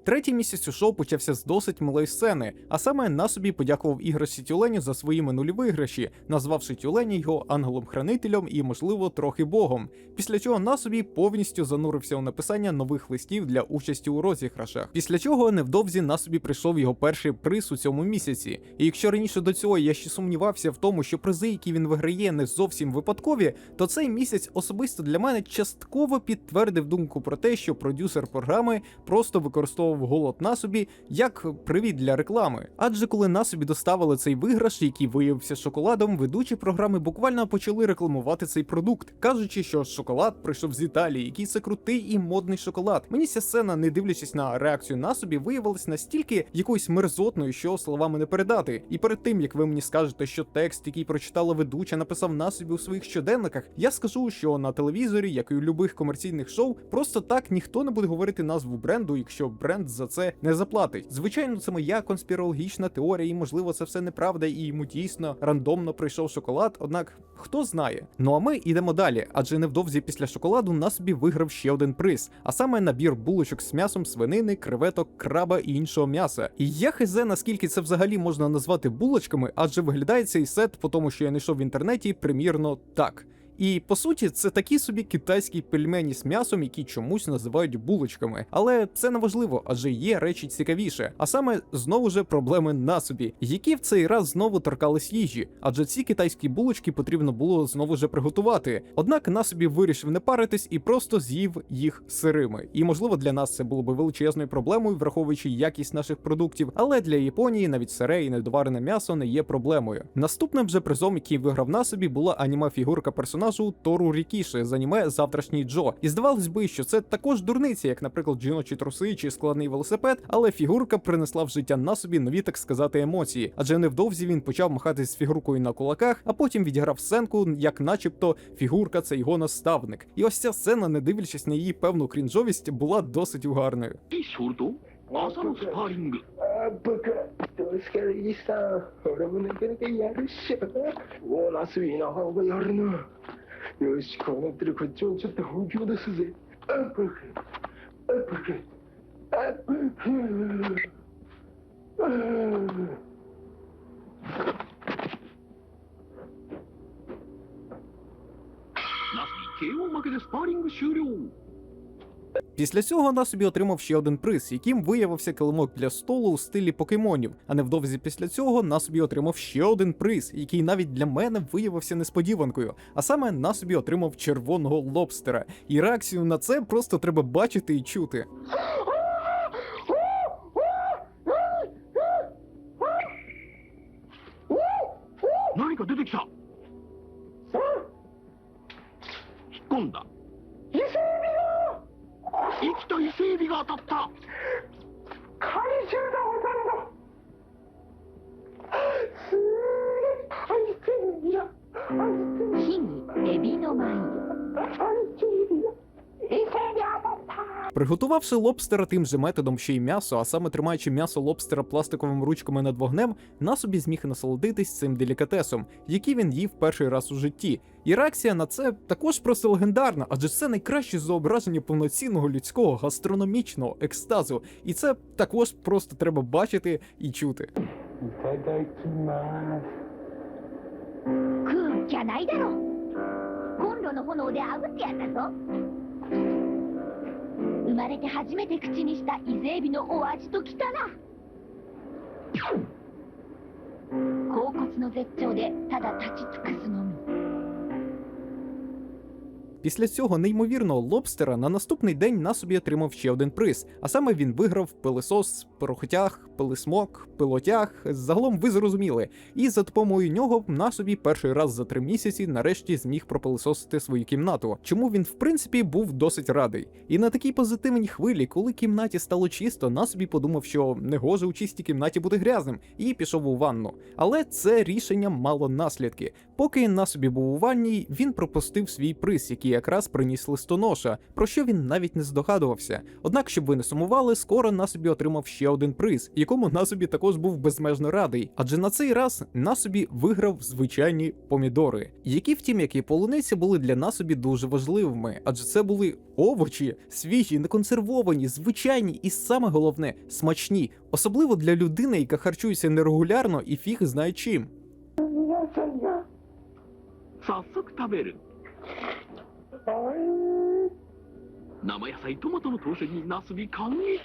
Третій місяць у шоу почався з досить милої сцени, а саме Насобі подякував Іграші Тюленю за свої минулі виграші, назвавши Тюленя його ангелом-хранителем і, можливо, трохи богом. Після чого Насобі повністю занурився у написання нових листів для участі у розіграшах. Після чого невдовзі Насобі прийшов його перший приз у цьому місяці. І якщо раніше до цього я ще сумнівався в тому, що призи, які він виграє, не зовсім випадкові, то цей місяць особисто для мене частково підтвердив думку про те, що продюсер програми просто використовував голод Насобі як привід для реклами. Адже коли Насобі доставили цей виграш, який виявився шоколадом, ведучі програми буквально почали рекламувати цей продукт, кажучи, що шоколад прийшов з Італії, який це крутий і модний шоколад. Мені ця сцена, не дивлячись на реакцію Насобі, виявилась настільки якоюсь мерзотною, що словами не передати. І перед тим, як ви мені скажете, що текст, який прочитала ведуча, написав Насобі у своїх щоденниках, я скажу, що на телевізорі, як і у любих комерційних шоу, просто так ніхто не буде говорити назву бренду, якщо бренд за це не заплатить. Звичайно, це моя конспірологічна теорія, і можливо це все неправда, і йому дійсно рандомно прийшов шоколад, однак хто знає. Ну а ми йдемо далі, адже невдовзі після шоколаду Насобі виграв ще один приз, а саме набір булочок з м'ясом свинини, креветок, краба і іншого м'яса. І я хизе, наскільки це взагалі можна назвати булочками, адже виглядає цей сет, по тому що я знайшов в інтернеті, примірно так. І по суті, це такі собі китайські пельмені з м'ясом, які чомусь називають булочками. Але це не важливо, адже є речі цікавіше. А саме знову ж проблеми насобі, які в цей раз знову торкались їжі, адже ці китайські булочки потрібно було знову ж приготувати. Однак насобі вирішив не паритись і просто з'їв їх сирими. І можливо для нас це було би величезною проблемою, враховуючи якість наших продуктів, але для Японії навіть сире і недоварене м'ясо не є проблемою. Наступним же призом, який виграв насобі, була аніме-фігурка персонажу Тору Рікіші з аніме Завтрашній Джо. І здавалось би, що це також дурниця, як, наприклад, жіночі труси чи складний велосипед, але фігурка принесла в життя насобі нові, так сказати, емоції, адже невдовзі він почав махатись з фігуркою на кулаках, а потім відіграв сценку, як начебто фігурка це його наставник. І ось ця сцена, не дивлячись на її певну крінжовість, була досить угарною. ソルト朝のスパーリング僕どうすからいいさ俺もなかなかやるっしょオーナスビーの方がやるなよしこうなってるこっちもちょっと本気を出すぜアップアップアップナスビ KO 負けでスパーリング終了 Після цього насобі отримав ще один приз, яким виявився килимок для столу у стилі покемонів. А невдовзі після цього насобі отримав ще один приз, який навіть для мене виявився несподіванкою. А саме насобі отримав червоного лобстера. І реакцію на це просто треба бачити і чути. 何か出てきた引っ込んだ生きた伊勢エビが当たった怪獣だ俺だすげえ入ってんじゃん火にエビの舞 Приготувавши лобстера тим же методом, що й м'ясо, а саме тримаючи м'ясо лобстера пластиковими ручками над вогнем, насобі зміг насолодитись цим делікатесом, який він їв перший раз у житті. І реакція на це також просто легендарна, адже це найкраще зображення повноцінного людського гастрономічного екстазу. І це також просто треба бачити і чути. いただきます食うんじゃないだろコンロの炎で炙ってやったぞ生まれて初めて口にした伊勢エビのお味ときたら甲骨の絶頂でただ立ち尽くすのみ Після цього неймовірного лобстера на наступний день насобі отримав ще один приз, а саме він виграв пилисос, порохотяг, пилисмок, пилотяг, загалом ви зрозуміли. І за допомогою нього насобі перший раз за 3 місяці нарешті зміг пропилисосити свою кімнату, чому він в принципі був досить радий. І на такій позитивній хвилі, коли кімнаті стало чисто, насобі подумав, що негоже у чистій кімнаті бути грязним, і пішов у ванну. Але це рішення мало наслідки. Поки насобі був у ванні, він пропустив свій приз, який якраз приніс листоноша, про що він навіть не здогадувався. Однак, щоб ви не сумували, скоро насобі отримав ще один приз, якому насобі також був безмежно радий, адже на цей раз насобі виграв звичайні помідори, які, втім, як і полуниця, були для насобі дуже важливими, адже це були овочі, свіжі, неконсервовані, звичайні і, саме головне, смачні, особливо для людини, яка харчується нерегулярно і фіг знає чим. 早速食べる生野菜トマトの当選にナスビ感激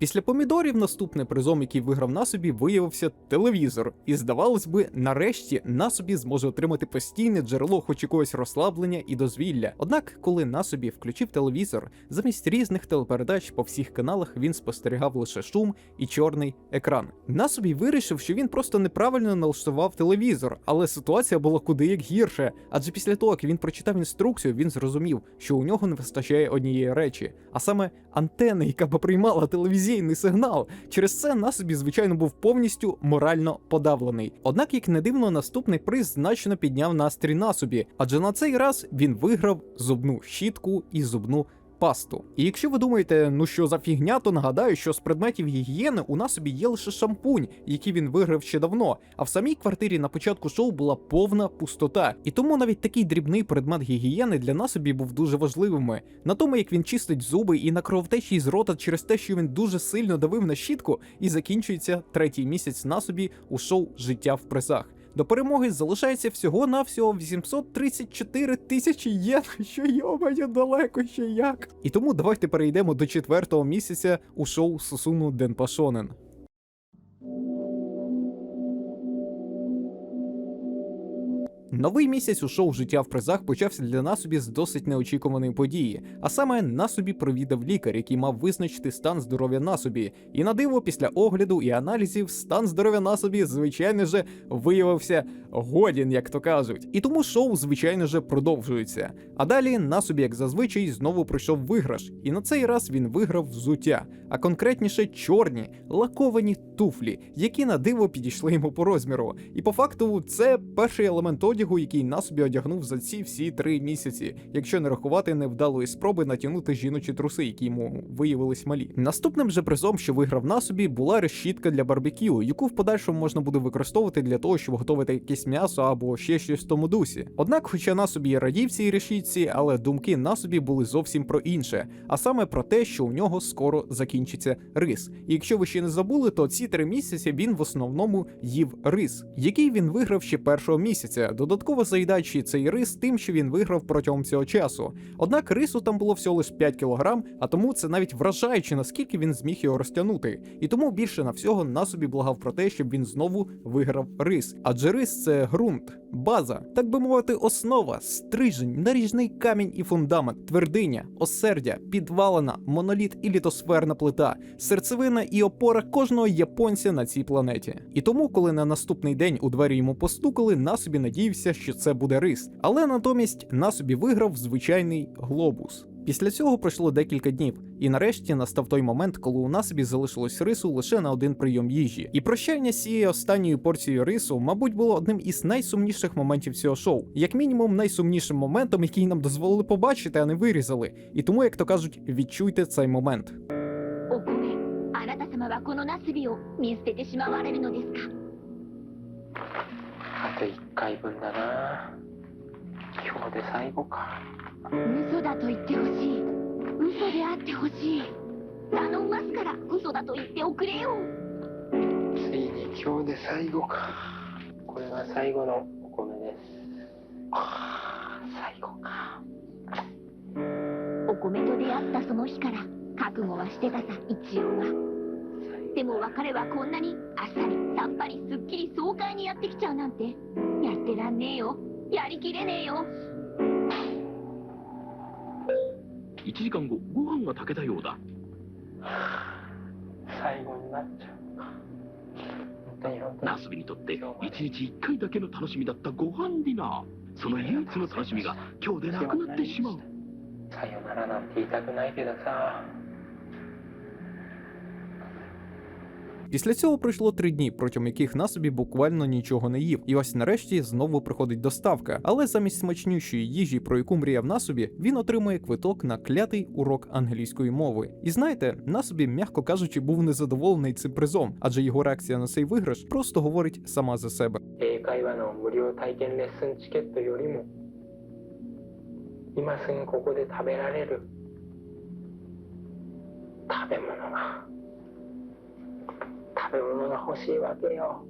Після помідорів наступний призом, який виграв насобі, виявився телевізор. І здавалось би, нарешті насобі зможе отримати постійне джерело хоч якогось розслаблення і дозвілля. Однак, коли насобі включив телевізор, замість різних телепередач по всіх каналах він спостерігав лише шум і чорний екран. Насобі вирішив, що він просто неправильно налаштував телевізор, але ситуація була куди як гірше. Адже після того, як він прочитав інструкцію, він зрозумів, що у нього не вистачає однієї речі, а саме антени, яка б приймала телевізійний сигнал. Через це насобі, звичайно, був повністю морально подавлений. Однак, як не дивно, наступний приз значно підняв настрій насобі, адже на цей раз він виграв зубну щітку і зубну пасту. І якщо ви думаєте, ну що за фігня, то нагадаю, що з предметів гігієни у насобі є лише шампунь, який він виграв ще давно, а в самій квартирі на початку шоу була повна пустота. І тому навіть такий дрібний предмет гігієни для насобі був дуже важливим. На тому, як він чистить зуби і на кровотечі з рота через те, що він дуже сильно давив на щітку, і закінчується 3-й місяць насобі у шоу «Життя в призах». До перемоги залишається всього-навсього 834 тисячі єн, що йомаю далеко ще як. І тому давайте перейдемо до 4-го місяця у шоу Сусуну Денпа Шонен. Новий місяць у шоу «Життя в призах» почався для Насобі з досить неочікуваної події, а саме Насобі провідав лікар, який мав визначити стан здоров'я Насобі. І на диво, після огляду і аналізів, стан здоров'я Насобі, звичайно же, виявився годін, як то кажуть. І тому шоу, звичайно же, продовжується. А далі Насобі, як зазвичай, знову пройшов виграш. І на цей раз він виграв взуття, а конкретніше чорні, лаковані туфлі, які на диво підійшли йому по розміру. І по факту це перший елемент одягу, який Насобі одягнув за ці всі 3 місяці, якщо не рахувати невдалої спроби натягнути жіночі труси, які йому виявились малі. Наступним же призом, що виграв Насобі, була решітка для барбекю, яку в подальшому можна буде використовувати для того, щоб готувати якесь м'ясо або ще щось в тому дусі. Однак, хоча Насобі і радів цій решітці, але думки Насобі були зовсім про інше, а саме про те, що у нього скоро закінчиться рис. І якщо ви ще не забули, то ці 3 місяці він в основному їв рис, який він виграв ще першого місяця, додатково заїдаючи цей рис тим, що він виграв протягом цього часу. Однак рису там було всього лише 5 кг, а тому це навіть вражаюче, наскільки він зміг його розтягнути. І тому більше на всього Насобі благав про те, щоб він знову виграв рис. Адже рис – це ґрунт, база, так би мовити, основа, стрижень, наріжний камінь і фундамент, твердиня, осердя, підвалина, моноліт і літосферна плита, серцевина і опора кожного японця на цій планеті. І тому, коли на наступний день у двері йому постукали, Насобі надіявся, що це буде рис. Але натомість Насобі виграв звичайний глобус. Після цього пройшло декілька днів, і нарешті настав той момент, коли у Насобі залишилось рису лише на 1 прийом їжі. І прощання з цією останньою порцією рису, мабуть, було одним із найсумніших моментів цього шоу. Як мінімум, найсумнішим моментом, який нам дозволили побачити, а не вирізали. І тому, як то кажуть, відчуйте цей момент. お米、あなた様はこのナスビを見捨ててしまわれるのですか。あと1回分だな。今日で最後か。嘘だと言ってほしい。嘘であってほしい。頼みますから嘘だと言っておくれよ。ついに今日で最後か。これが最後のお米です。ああ、最後か。お米と出会ったその日から覚悟はしてたさ、一応は。でも別れはこんなにあっさりさっぱりすっきり爽快にやってきちゃうなんてやってらんねえよ。やりきれねえよ。1時間後、ご飯が炊けたようだ。最後になっちゃうか。本当に本当に。ナスビにとって1日1回だけの楽しみだったご飯ディナー。その唯一の楽しみが今日でなくなってしまう。さよならなんて言いたくないけどさ。 Після цього пройшло 3 дні, протягом яких Насобі буквально нічого не їв. І ось нарешті знову приходить доставка. Але замість смачнющої їжі, про яку мріяв Насобі, він отримує квиток на клятий урок англійської мови. І знаєте, Насобі, м'яко кажучи, був незадоволений цим призом, адже його реакція на цей виграш просто говорить сама за себе. 英会話の無料体験レッスンチケットよりも今すぐここで食べられる食べ物が欲しいわけよ。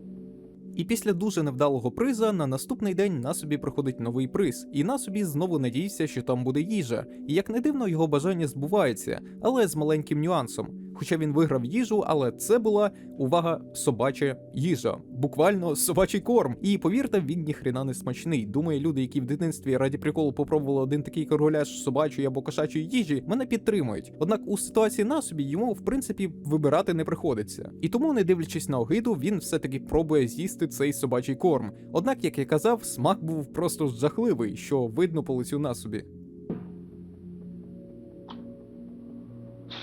І після дуже невдалого приза на наступний день Насобі приходить новий приз, і Насобі знову надіється, що там буде їжа. І як не дивно, його бажання збувається, але з маленьким нюансом. Хоча він виграв їжу, але це була, увага, собача їжа. Буквально собачий корм. І повірте, він ніхрена не смачний. Думаю, люди, які в дитинстві раді приколу попробували один такий кругляш собачої або кошачої їжі, мене підтримують. Однак у ситуації Насобі йому, в принципі, вибирати не приходиться. І тому, не дивлячись на огиду, він все-таки пробує з'їсти цей собачий корм. Однак, як я казав, смак був просто жахливий, що видно по лицю Насобі.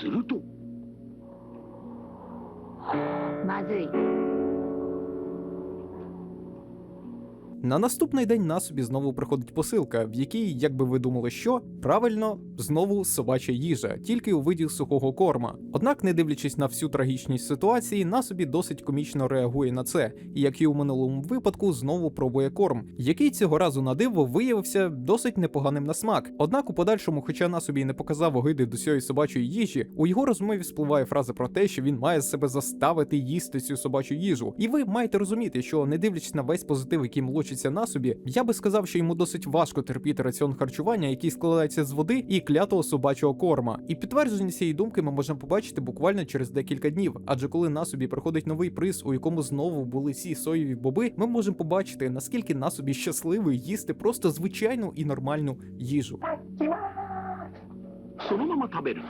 すると まずい。На наступний день на собі знову приходить посилка, в якій, як би ви думали, що правильно, знову собача їжа, тільки у виді сухого корма. Однак, не дивлячись на всю трагічність ситуації, на собі досить комічно реагує на це, і як і у минулому випадку, знову пробує корм, який цього разу на диво виявився досить непоганим на смак. Однак у подальшому, хоча на собі не показав огиди до цієї собачої їжі, у його розмові спливає фраза про те, що він має себе заставити їсти цю собачу їжу. І ви маєте розуміти, що не дивлячись на весь позитив, який млочиться на собі, я би сказав, що йому досить важко терпіти раціон харчування, який складається з води і клятого собачого корма. І підтвердження цієї думки ми можемо побачити буквально через декілька днів, адже коли на собі приходить новий приз, у якому знову були ці соєві боби, ми можемо побачити, наскільки на собі щасливий їсти просто звичайну і нормальну їжу. そのまま食べる。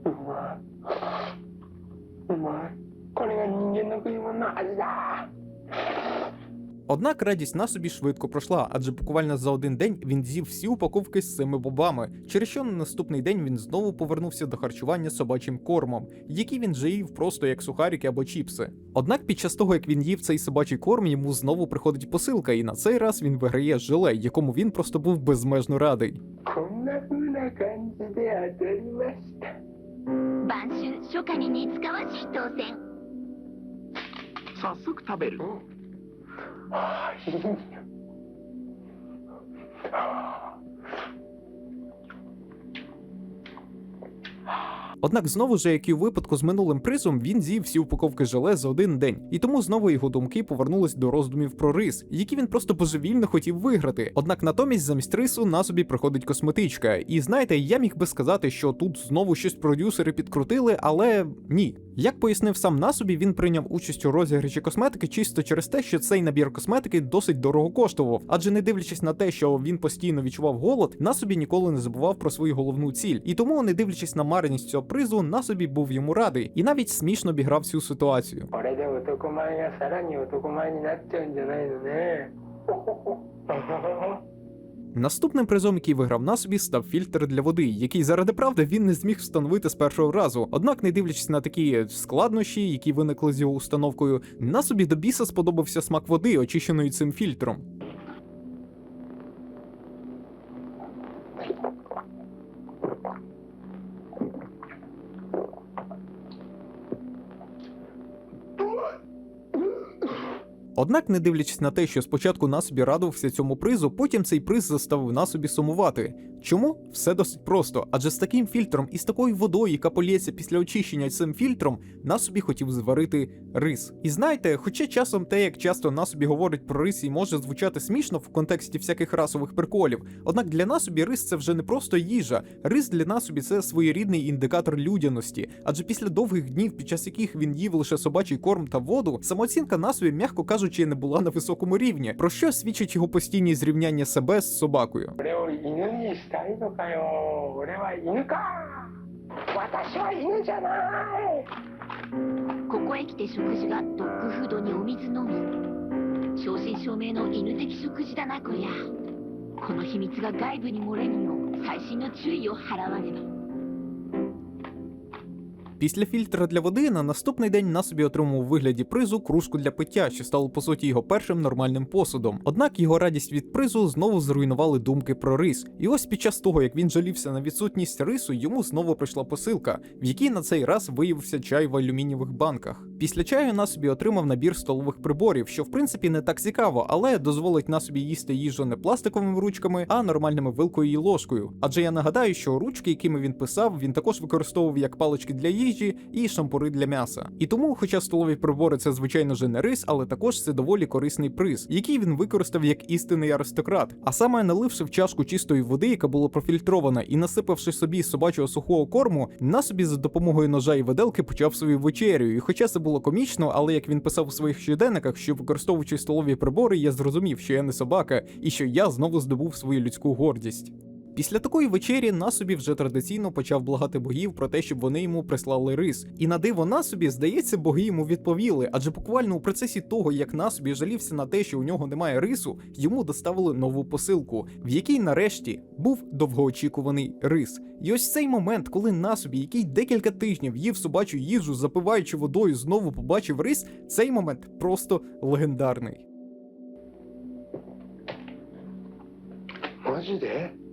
うまい。うまい。これが人間の食い物の味だ。 Однак радість на собі швидко пройшла, адже буквально за один день він з'їв всі упаковки з цими бобами, через що на наступний день він знову повернувся до харчування собачим кормом, який він же їв просто як сухарики або чіпси. Однак під час того, як він їв цей собачий корм, йому знову приходить посилка, і на цей раз він виграє желе, якому він просто був безмежно радий. こんな風な感じで当たりました。晩秋初夏に似つかわしい当選。早速食べる。ああ、いい匂い。ああ。 Однак знову ж, як і у випадку з минулим призом, він з'їв всі упаковки желе за один день, і тому знову його думки повернулись до роздумів про рис, які він просто божевільно хотів виграти. Однак натомість замість рису на собі приходить косметичка. І знаєте, я міг би сказати, що тут знову щось продюсери підкрутили, але ні. Як пояснив сам на собі, він прийняв участь у розіграші косметики чисто через те, що цей набір косметики досить дорого коштував, адже не дивлячись на те, що він постійно відчував голод, на собі ніколи не забував про свою головну ціль. І тому, не дивлячись на марність цього призу, на собі був йому радий і навіть смішно обіграв цю ситуацію. これで男前がさらに男前になっちゃうんじゃないのね。 Наступним призом, який виграв на собі, став фільтр для води, який заради правди він не зміг встановити з першого разу. Однак, не дивлячись на такі складнощі, які виникли з його установкою, на собі до біса сподобався смак води, очищеної цим фільтром. Однак, не дивлячись на те, що спочатку на собі радувався цьому призу, потім цей приз заставив на собі сумувати. Чому? Все досить просто, адже з таким фільтром і з такою водою, яка полється після очищення цим фільтром, на собі хотів зварити рис. І знаєте, хоча часом те, як часто на собі говорить про рис, і може звучати смішно в контексті всяких расових приколів, однак для на собі рис це вже не просто їжа. Рис для на собі це своєрідний індикатор людяності, адже після довгих днів, під час яких він їв лише собачий корм та воду, самооцінка на собі, м'яко кажучи, не була на високому рівні, про що свідчить його постійні зрівняння себе з собакою. 俺を犬にしたいのかよ。俺は犬か。私は犬じゃない。ここへ来て食事がドッグフードにお水のみ。正真正銘の犬的食事だなこりゃ。この秘密が外部に漏れぬよう細心の注意を払わねば。 Після фільтра для води на наступний день на собі отримав у вигляді призу кружку для пиття, що стало по суті його першим нормальним посудом. Однак його радість від призу знову зруйнували думки про рис. І ось під час того, як він жалівся на відсутність рису, йому знову прийшла посилка, в якій на цей раз виявився чай в алюмінієвих банках. Після чаю на собі отримав набір столових приборів, що в принципі не так цікаво, але дозволить на собі їсти їжу не пластиковими ручками, а нормальними вилкою і ложкою. Адже я нагадаю, що ручки, якими він писав, він також використовував як палички для їжі і шампури для м'яса. І тому, хоча столові прибори це звичайно же не рис, але також це доволі корисний приз, який він використав як істинний аристократ. А саме наливши в чашку чистої води, яка була профільтрована, і насипавши собі собачого сухого корму, на собі за допомогою ножа і виделки почав свою вечерю. І хоча це було комічно, але як він писав у своїх щоденниках, що використовуючи столові прибори, я зрозумів, що я не собака, і що я знову здобув свою людську гордість. Після такої вечері Насобі вже традиційно почав благати богів про те, щоб вони йому прислали рис. І на диво Насобі, здається, боги йому відповіли, адже буквально у процесі того, як Насобі жалівся на те, що у нього немає рису, йому доставили нову посилку, в якій нарешті був довгоочікуваний рис. І ось цей момент, коли Насобі, який декілька тижнів їв собачу їжу, запиваючи водою, знову побачив рис, цей момент просто легендарний. マジで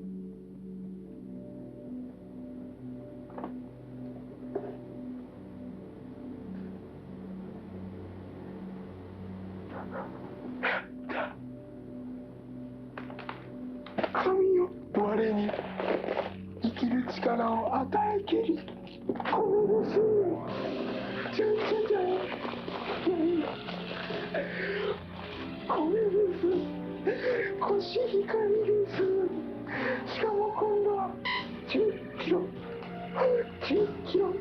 神よ我に生きる力を与えきりこのですちゃんちゃんちゃんこれですコシヒカリですしかも今度は10キロ10キロ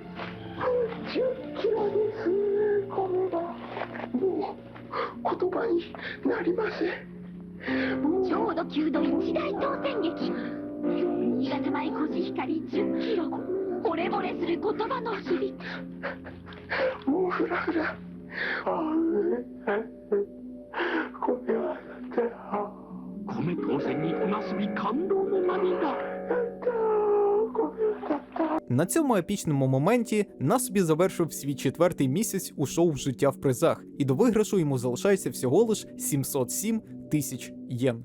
10キロですこれがもう言葉になりません超度級の一大当選劇新潟米コシヒカリ10キロ惚れ惚れする言葉の響きもうフラフラこれは米当選になすび感動の涙。 На цьому епічному моменті Насобі завершив свій 4-й місяць у шоу «Життя в призах», і до виграшу йому залишається всього лиш 707 тисяч єн.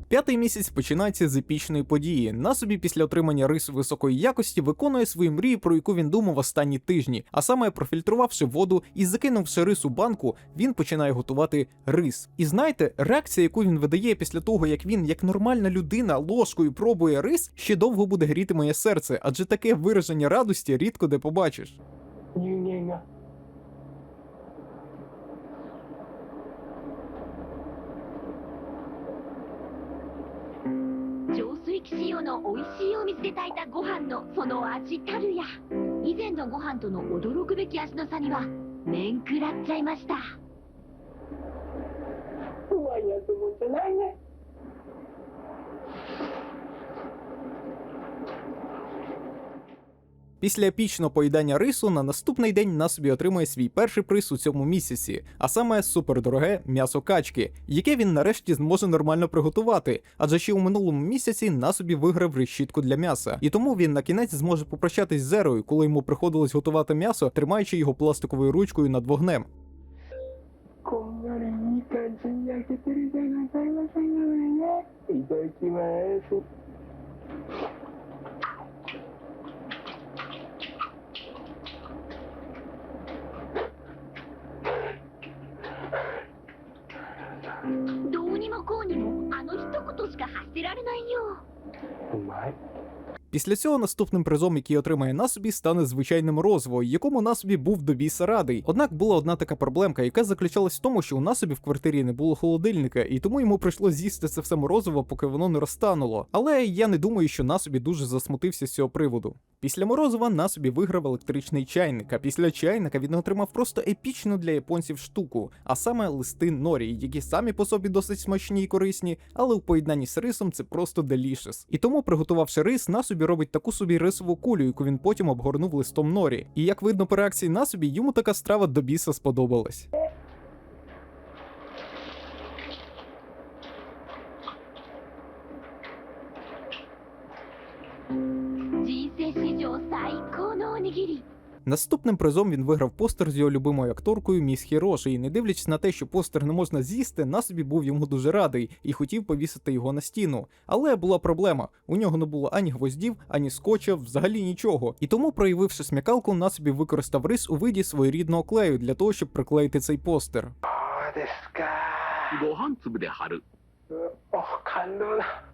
П'ятий місяць починається з епічної події. Насобі після отримання рису високої якості виконує свою мрію, про яку він думав останні тижні. А саме, профільтрувавши воду і закинувши рис у банку, він починає готувати рис. І знаєте, реакція, яку він видає після того, як він, як нормальна людина, ложкою пробує рис, ще довго буде гріти моє серце, адже таке вираження радості рідко де побачиш. 人間が浄水器仕様の美味しいお水で炊いたご飯のその味たるや以前のご飯との驚くべき味の差には面食らっちゃいました。うまいやつもんじゃないね Після епічного поїдання рису на наступний день Насобі отримує свій перший приз у цьому місяці, а саме супердороге м'ясо качки, яке він нарешті зможе нормально приготувати, адже ще у минулому місяці Насобі виграв решітку для м'яса, і тому він на кінець зможе попрощатись з Зерою, коли йому приходилось готувати м'ясо, тримаючи його пластиковою ручкою над вогнем. こんがりいい感じに焼けてるじゃございませんよねいただきますどうにもこうにもあの一言しか発せられないよ。うまい Після цього наступним призом, який отримає Насобі, стане звичайне морозиво, якому Насобі був до біса радий. Однак була одна така проблемка, яка заключалась в тому, що у Насобі в квартирі не було холодильника, і тому йому прийшлось з'їсти це все морозиво, поки воно не розтануло. Але я не думаю, що Насобі дуже засмутився з цього приводу. Після морозива Насобі виграв електричний чайник, а після чайника він отримав просто епічну для японців штуку, а саме листи норі, які самі по собі досить смачні і корисні, але у поєднанні з рисом це просто делішес. І тому, приготувавши рис, Насобі робить таку собі рисову кулю, яку він потім обгорнув листом норі. І як видно по реакції Насобі, йому така страва до біса сподобалась. 人生史上最高のおにぎり。 Наступним призом він виграв постер з його любимою акторкою Міс Хіроші, і не дивлячись на те, що постер не можна з'їсти, Насобі був йому дуже радий і хотів повісити його на стіну. Але була проблема, у нього не було ані гвоздів, ані скотча, взагалі нічого. І тому, проявивши смікалку, Насобі використав рис у виді своєрідного клею для того, щоб приклеїти цей постер. そうですかご飯粒で貼る。感動だ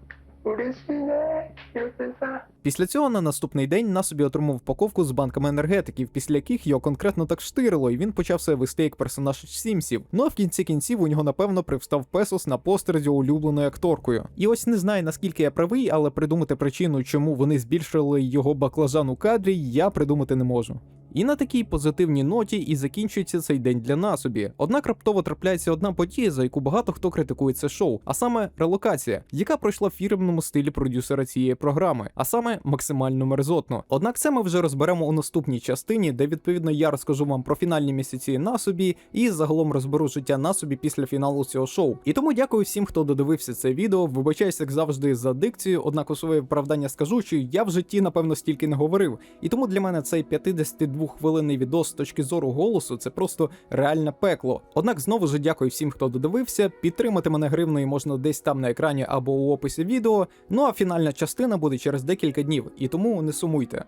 嬉しいね広瀬さん Після цього на наступний день Насобі отримав упаковку з банками енергетиків, після яких його конкретно так штирило, і він почав себе вести як персонаж Сімсів. Ну а в кінці кінців у нього напевно привстав Песос на постер з його улюбленою акторкою. І ось не знаю, наскільки я правий, але придумати причину, чому вони збільшили його баклажан у кадрі, я придумати не можу. І на такій позитивній ноті і закінчується цей день для Насобі. Однак раптово трапляється одна подія, за яку багато хто критикує це шоу, а саме релокація, яка пройшла в фірмному стилі продюсера цієї програми, а саме максимально мерзотно. Однак це ми вже розберемо у наступній частині, де відповідно я розкажу вам про фінальні місяці Насобі і загалом розберу життя Насобі після фіналу цього шоу. І тому дякую всім, хто додивився це відео. Вибачаюся, як завжди, за дикцію, однак у своє виправдання скажу, що я в житті, напевно, стільки не говорив. І тому для мене цей 52-хвилинний відос з точки зору голосу це просто реальне пекло. Однак знову ж дякую всім, хто додивився. Підтримати мене гривною можна десь там на екрані або у описі відео. Ну а фінальна частина буде через декілька днів, і тому не сумуйте.